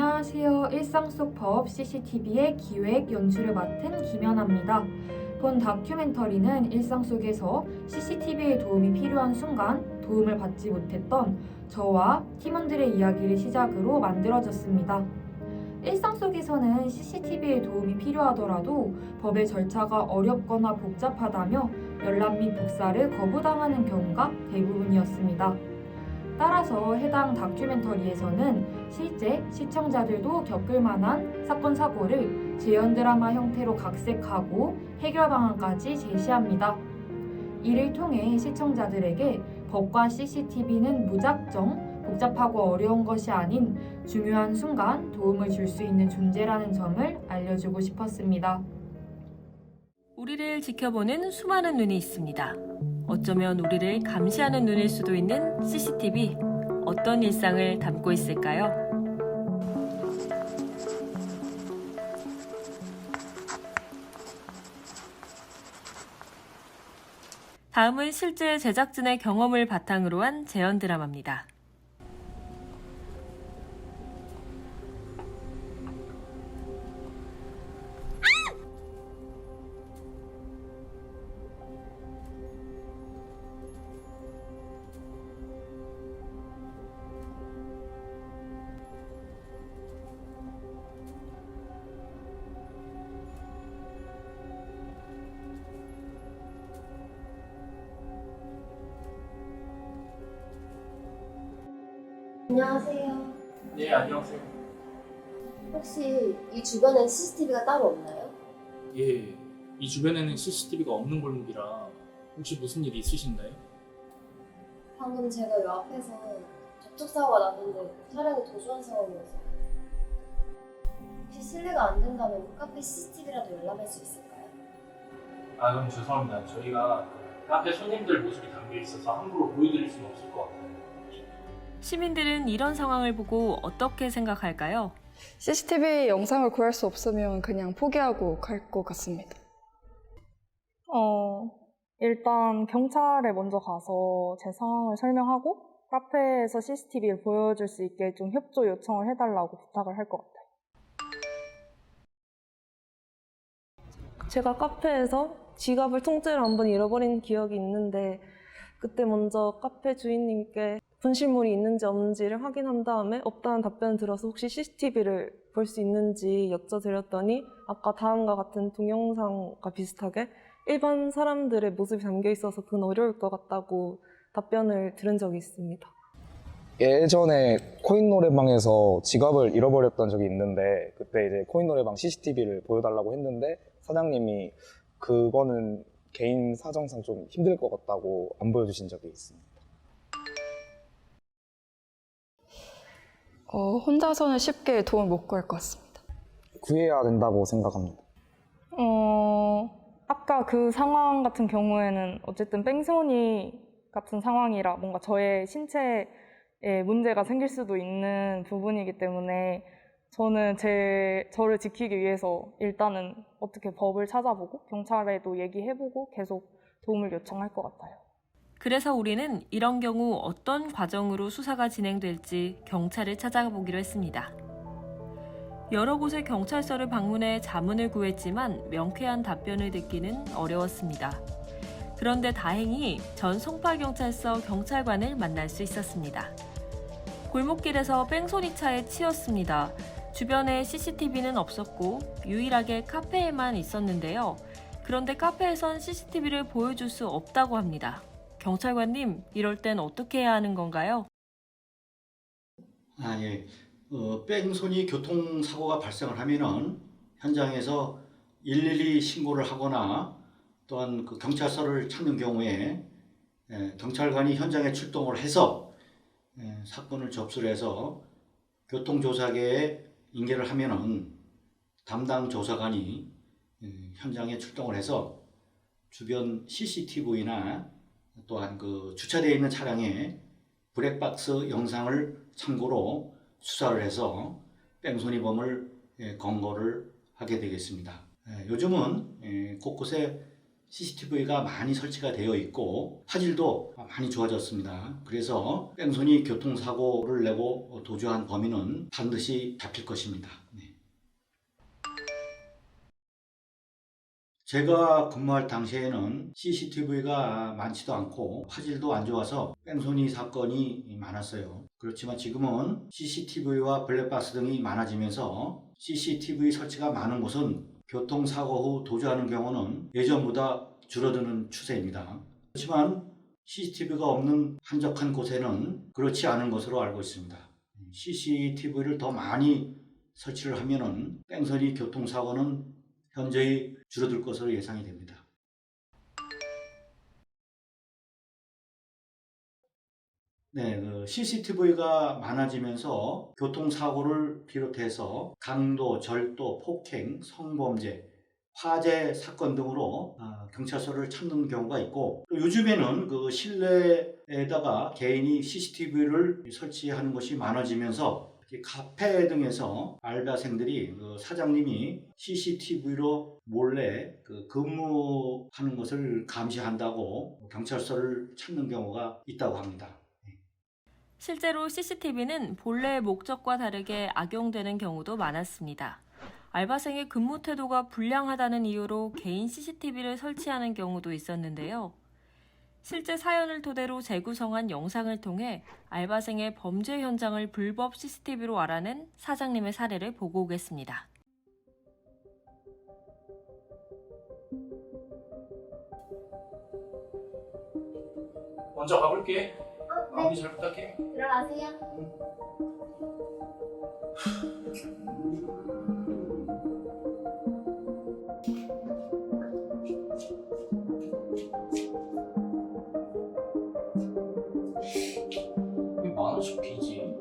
안녕하세요. 일상 속 법 CCTV의 기획, 연출을 맡은 김연아입니다. 본 다큐멘터리는 일상 속에서 CCTV의 도움이 필요한 순간 도움을 받지 못했던 저와 팀원들의 이야기를 시작으로 만들어졌습니다. 일상 속에서는 CCTV의 도움이 필요하더라도 법의 절차가 어렵거나 복잡하다며 연락 및 복사를 거부당하는 경우가 대부분이었습니다. 따라서 해당 다큐멘터리에서는 실제 시청자들도 겪을 만한 사건 사고를 재현 드라마 형태로 각색하고 해결 방안까지 제시합니다. 이를 통해 시청자들에게 법과 CCTV는 무작정 복잡하고 어려운 것이 아닌 중요한 순간 도움을 줄 수 있는 존재라는 점을 알려주고 싶었습니다. 우리를 지켜보는 수많은 눈이 있습니다. 어쩌면 우리를 감시하는 눈일 수도 있는 CCTV. 어떤 일상을 담고 있을까요? 다음은 실제 제작진의 경험을 바탕으로 한 재현 드라마입니다. 안녕하세요. 네, 안녕하세요. 혹시 이 주변엔 CCTV가 따로 없나요? 예, 이 주변에는 CCTV가 없는 골목이라 혹시 무슨 일이 있으신가요? 방금 제가 요 앞에서 접촉사고가 났는데 차량이 도주한 상황이어서 혹시 실례가 안 된다면 카페 CCTV라도 열람할 수 있을까요? 아, 그럼 죄송합니다. 저희가 카페 손님들 모습이 담겨 있어서 함부로 보여드릴 수는 없을 것 같아요. 시민들은 이런 상황을 보고 어떻게 생각할까요? CCTV 영상을 구할 수 없으면 그냥 포기하고 갈 것 같습니다. 일단 경찰에 먼저 가서 제 상황을 설명하고 카페에서 CCTV를 보여줄 수 있게 좀 협조 요청을 해달라고 부탁을 할 것 같아요. 제가 카페에서 지갑을 통째로 한번 잃어버린 기억이 있는데 그때 먼저 카페 주인님께 분실물이 있는지 없는지를 확인한 다음에 없다는 답변을 들어서 혹시 CCTV를 볼 수 있는지 여쭤드렸더니 아까 다음과 같은 동영상과 비슷하게 일반 사람들의 모습이 담겨 있어서 그건 어려울 것 같다고 답변을 들은 적이 있습니다. 예전에 코인 노래방에서 지갑을 잃어버렸던 적이 있는데 그때 이제 코인 노래방 CCTV를 보여달라고 했는데 사장님이 그거는 개인 사정상 좀 힘들 것 같다고 안 보여주신 적이 있습니다. 혼자서는 쉽게 도움을 못 구할 것 같습니다. 구해야 된다고 생각합니다. 아까 그 상황 같은 경우에는 어쨌든 뺑소니 같은 상황이라 뭔가 저의 신체에 문제가 생길 수도 있는 부분이기 때문에 저는 저를 지키기 위해서 일단은 어떻게 법을 찾아보고 경찰에도 얘기해보고 계속 도움을 요청할 것 같아요. 그래서 우리는 이런 경우 어떤 과정으로 수사가 진행될지 경찰을 찾아보기로 했습니다. 여러 곳의 경찰서를 방문해 자문을 구했지만 명쾌한 답변을 듣기는 어려웠습니다. 그런데 다행히 전 송파경찰서 경찰관을 만날 수 있었습니다. 골목길에서 뺑소니차에 치였습니다. 주변에 CCTV는 없었고 유일하게 카페에만 있었는데요. 그런데 카페에선 CCTV를 보여줄 수 없다고 합니다. 경찰관님, 이럴 땐 어떻게 해야 하는 건가요? 예. 뺑소니 교통사고가 발생을 하면은 현장에서 112 신고를 하거나 또한 그 경찰서를 찾는 경우에 경찰관이 현장에 출동을 해서 사건을 접수를 해서 교통조사계에 인계를 하면은 담당 조사관이 현장에 출동을 해서 주변 CCTV나 또한 그 주차되어 있는 차량의 블랙박스 영상을 참고로 수사를 해서 뺑소니범을 검거를 하게 되겠습니다. 요즘은 곳곳에 CCTV가 많이 설치가 되어 있고 화질도 많이 좋아졌습니다. 그래서 뺑소니 교통사고를 내고 도주한 범인은 반드시 잡힐 것입니다. 네. 제가 근무할 당시에는 CCTV가 많지도 않고 화질도 안 좋아서 뺑소니 사건이 많았어요. 그렇지만 지금은 CCTV와 블랙박스 등이 많아지면서 CCTV 설치가 많은 곳은 교통사고 후 도주하는 경우는 예전보다 줄어드는 추세입니다. 그렇지만 CCTV가 없는 한적한 곳에는 그렇지 않은 것으로 알고 있습니다. CCTV를 더 많이 설치를 하면은 뺑소니 교통사고는 현저히 줄어들 것으로 예상이 됩니다. 네, CCTV가 많아지면서 교통사고를 비롯해서 강도, 절도, 폭행, 성범죄, 화재 사건 등으로 경찰서를 찾는 경우가 있고, 또 요즘에는 그 실내에다가 개인이 CCTV를 설치하는 것이 많아지면서 카페 등에서 알바생들이 사장님이 CCTV로 몰래 근무하는 것을 감시한다고 경찰서를 찾는 경우가 있다고 합니다. 실제로 CCTV는 본래의 목적과 다르게 악용되는 경우도 많았습니다. 알바생의 근무 태도가 불량하다는 이유로 개인 CCTV를 설치하는 경우도 있었는데요. 실제 사연을 토대로 재구성한 영상을 통해 알바생의 범죄 현장을 불법 CCTV로 알아낸 사장님의 사례를 보고 오겠습니다. 먼저 가볼게. 네. 마무리 잘 부탁해. 들어가세요. 왜 10,000원씩 비지?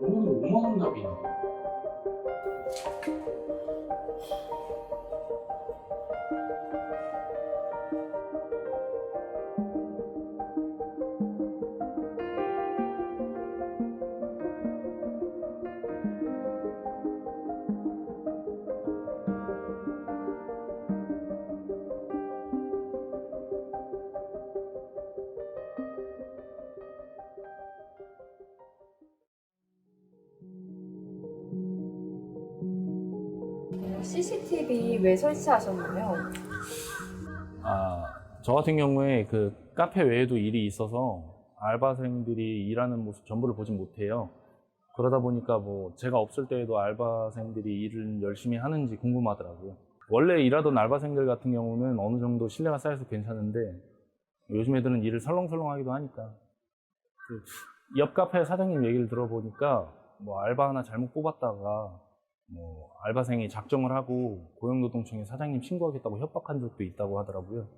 오늘은 5만 원 납이네. CCTV 왜 설치하셨나요? 저 같은 경우에 그 카페 외에도 일이 있어서 알바생들이 일하는 모습 전부를 보진 못해요. 그러다 보니까 뭐 제가 없을 때에도 알바생들이 일을 열심히 하는지 궁금하더라고요. 원래 일하던 알바생들 같은 경우는 어느 정도 신뢰가 쌓여서 괜찮은데 요즘 애들은 일을 설렁설렁 하기도 하니까 옆 카페 사장님 얘기를 들어보니까 뭐 알바 하나 잘못 뽑았다가 뭐 알바생이 작정을 하고 고용노동청에 사장님 신고하겠다고 협박한 적도 있다고 하더라고요.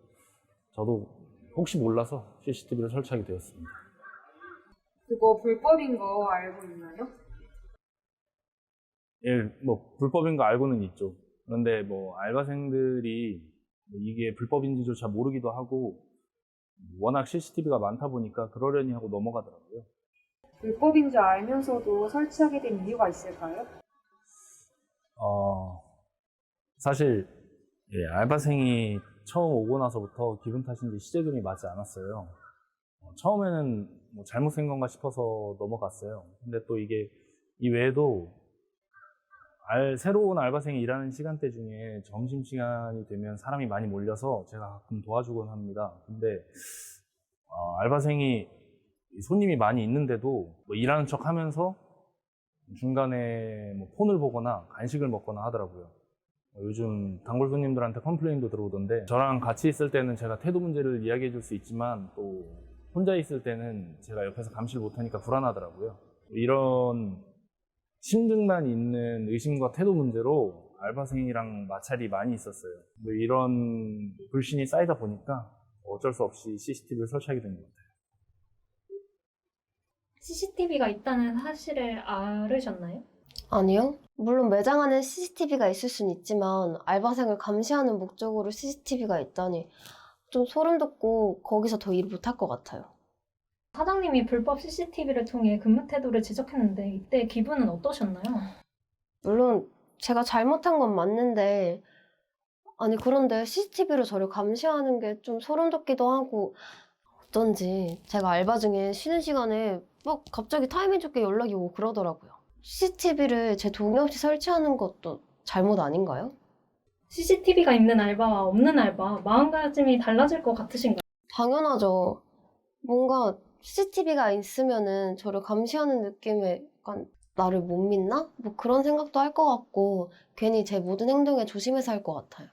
저도 혹시 몰라서 CCTV를 설치하게 되었습니다. 그거 불법인 거 알고 있나요? 예, 뭐 불법인 거 알고는 있죠. 그런데 뭐 알바생들이 이게 불법인지조차 모르기도 하고 워낙 CCTV가 많다 보니까 그러려니 하고 넘어가더라고요. 불법인 줄 알면서도 설치하게 된 이유가 있을까요? 사실 알바생이 처음 오고 나서부터 기분 탓인지 시제금이 맞지 않았어요. 처음에는 뭐 잘못된 건가 싶어서 넘어갔어요. 근데 또 이게 이외에도 새로운 알바생이 일하는 시간대 중에 점심시간이 되면 사람이 많이 몰려서 제가 가끔 도와주곤 합니다. 근데 알바생이 손님이 많이 있는데도 뭐 일하는 척 하면서 중간에 뭐 폰을 보거나 간식을 먹거나 하더라고요. 요즘 단골 손님들한테 컴플레인도 들어오던데 저랑 같이 있을 때는 제가 태도 문제를 이야기해 줄 수 있지만 또 혼자 있을 때는 제가 옆에서 감시를 못하니까 불안하더라고요. 이런 심증만 있는 의심과 태도 문제로 알바생이랑 마찰이 많이 있었어요. 이런 불신이 쌓이다 보니까 어쩔 수 없이 CCTV를 설치하게 된 것 같아요. CCTV가 있다는 사실을 알으셨나요? 아니요. 물론 매장 안에 CCTV가 있을 순 있지만 알바생을 감시하는 목적으로 CCTV가 있다니 좀 소름 돋고 거기서 더 일 못할 것 같아요. 사장님이 불법 CCTV를 통해 근무 태도를 지적했는데 이때 기분은 어떠셨나요? 물론 제가 잘못한 건 맞는데 아니, 그런데 CCTV로 저를 감시하는 게 좀 소름 돋기도 하고, 어쩐지 제가 알바 중에 쉬는 시간에 막 갑자기 타이밍 좋게 연락이 오고 그러더라고요. CCTV를 제 동의 없이 설치하는 것도 잘못 아닌가요? CCTV가 있는 알바와 없는 알바, 마음가짐이 달라질 것 같으신가요? 당연하죠. 뭔가 CCTV가 있으면은 저를 감시하는 느낌에 약간 나를 못 믿나? 뭐 그런 생각도 할 것 같고, 괜히 제 모든 행동에 조심해서 할 것 같아요.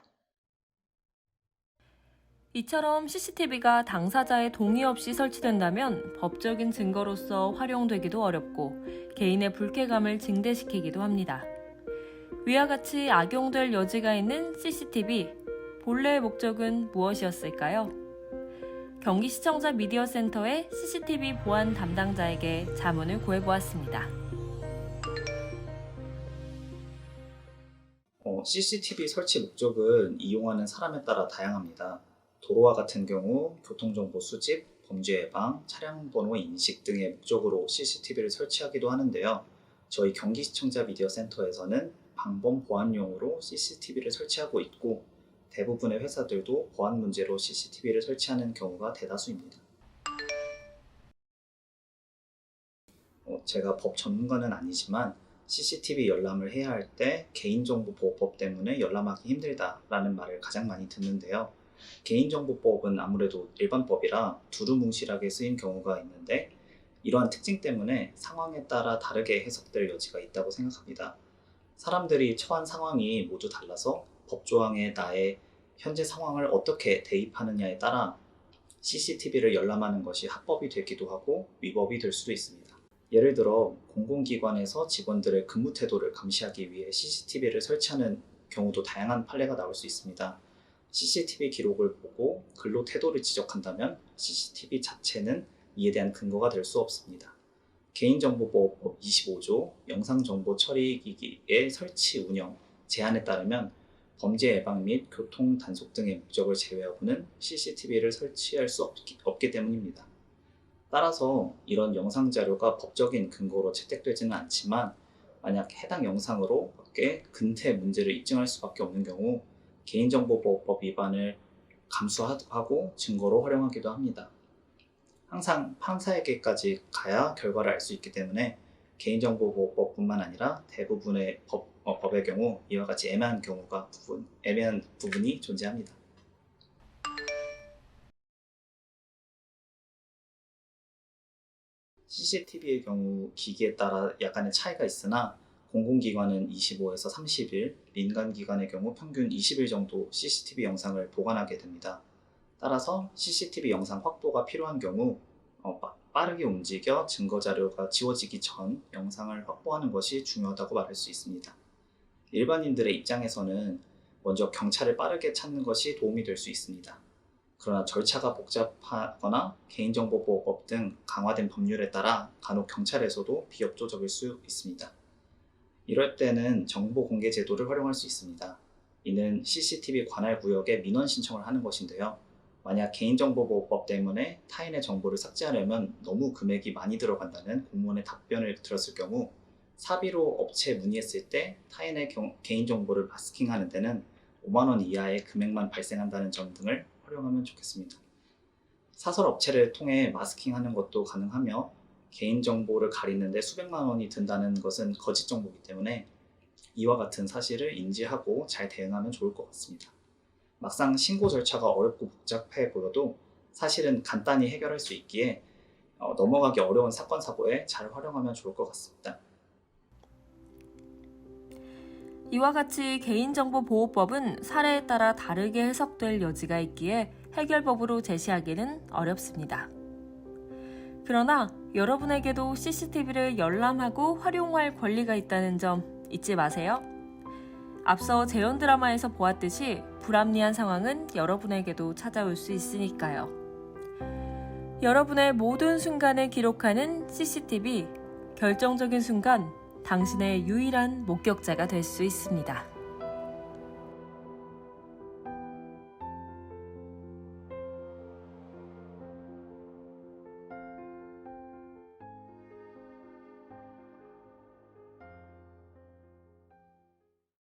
이처럼 CCTV가 당사자의 동의 없이 설치된다면 법적인 증거로서 활용되기도 어렵고 개인의 불쾌감을 증대시키기도 합니다. 위와 같이 악용될 여지가 있는 CCTV, 본래의 목적은 무엇이었을까요? 경기시청자 미디어센터의 CCTV 보안 담당자에게 자문을 구해보았습니다. CCTV 설치 목적은 이용하는 사람에 따라 다양합니다. 도로와 같은 경우 교통정보 수집, 범죄 예방, 차량 번호 인식 등의 목적으로 CCTV를 설치하기도 하는데요. 저희 경기시청자 미디어센터에서는 방범 보안용으로 CCTV를 설치하고 있고 대부분의 회사들도 보안 문제로 CCTV를 설치하는 경우가 대다수입니다. 제가 법 전문가는 아니지만 CCTV 열람을 해야 할 때 개인정보보호법 때문에 열람하기 힘들다라는 말을 가장 많이 듣는데요. 개인정보법은 아무래도 일반법이라 두루뭉실하게 쓰인 경우가 있는데 이러한 특징 때문에 상황에 따라 다르게 해석될 여지가 있다고 생각합니다. 사람들이 처한 상황이 모두 달라서 법조항에 나의 현재 상황을 어떻게 대입하느냐에 따라 CCTV를 열람하는 것이 합법이 되기도 하고 위법이 될 수도 있습니다. 예를 들어 공공기관에서 직원들의 근무 태도를 감시하기 위해 CCTV를 설치하는 경우도 다양한 판례가 나올 수 있습니다. CCTV 기록을 보고 근로 태도를 지적한다면 CCTV 자체는 이에 대한 근거가 될 수 없습니다. 개인정보보호법 25조 영상정보 처리기기의 설치 운영 제한에 따르면 범죄 예방 및 교통 단속 등의 목적을 제외하고는 CCTV를 설치할 수 없기 때문입니다. 따라서 이런 영상 자료가 법적인 근거로 채택되지는 않지만 만약 해당 영상으로 밖에 근태 문제를 입증할 수밖에 없는 경우 개인정보보호법 위반을 감수하고 증거로 활용하기도 합니다. 항상 판사에게까지 가야 결과를 알 수 있기 때문에 개인정보보호법뿐만 아니라 대부분의 법의 경우 이와 같이 애매한 부분이 존재합니다. CCTV의 경우 기기에 따라 약간의 차이가 있으나 공공기관은 25에서 30일, 민간기관의 경우 평균 20일 정도 CCTV 영상을 보관하게 됩니다. 따라서 CCTV 영상 확보가 필요한 경우 빠르게 움직여 증거자료가 지워지기 전 영상을 확보하는 것이 중요하다고 말할 수 있습니다. 일반인들의 입장에서는 먼저 경찰을 빠르게 찾는 것이 도움이 될 수 있습니다. 그러나 절차가 복잡하거나 개인정보보호법 등 강화된 법률에 따라 간혹 경찰에서도 비협조적일 수 있습니다. 이럴 때는 정보공개 제도를 활용할 수 있습니다. 이는 CCTV 관할 구역에 민원 신청을 하는 것인데요. 만약 개인정보보호법 때문에 타인의 정보를 삭제하려면 너무 금액이 많이 들어간다는 공무원의 답변을 들었을 경우 사비로 업체에 문의했을 때 타인의 개인정보를 마스킹하는 데는 5만 원 이하의 금액만 발생한다는 점 등을 활용하면 좋겠습니다. 사설 업체를 통해 마스킹하는 것도 가능하며 개인정보를 가리는데 수백만 원이 든다는 것은 거짓 정보이기 때문에 이와 같은 사실을 인지하고 잘 대응하면 좋을 것 같습니다. 막상 신고 절차가 어렵고 복잡해 보여도 사실은 간단히 해결할 수 있기에 넘어가기 어려운 사건 사고에 잘 활용하면 좋을 것 같습니다. 이와 같이 개인정보보호법은 사례에 따라 다르게 해석될 여지가 있기에 해결법으로 제시하기는 어렵습니다. 그러나 여러분에게도 CCTV를 열람하고 활용할 권리가 있다는 점 잊지 마세요. 앞서 재연 드라마에서 보았듯이 불합리한 상황은 여러분에게도 찾아올 수 있으니까요. 여러분의 모든 순간을 기록하는 CCTV, 결정적인 순간 당신의 유일한 목격자가 될 수 있습니다.